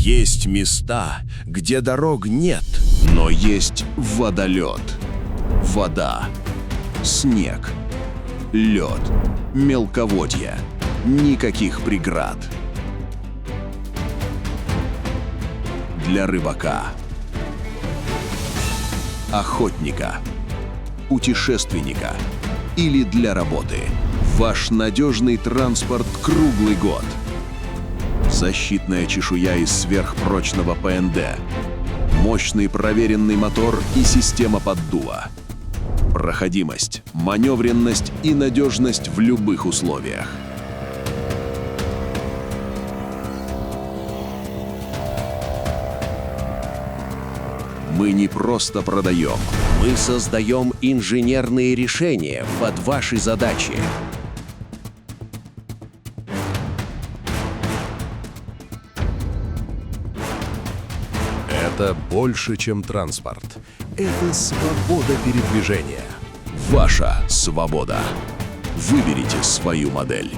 Есть места, где дорог нет, но есть водолет, вода, снег, лед, мелководье. Никаких преград. Для рыбака, охотника, путешественника или для работы. Ваш надежный транспорт круглый год. Защитная чешуя из сверхпрочного ПНД. Мощный проверенный мотор и система поддува. Проходимость, маневренность и надежность в любых условиях. Мы не просто продаем, мы создаем инженерные решения под ваши задачи. Это больше, чем транспорт. Это свобода передвижения. Ваша свобода. Выберите свою модель.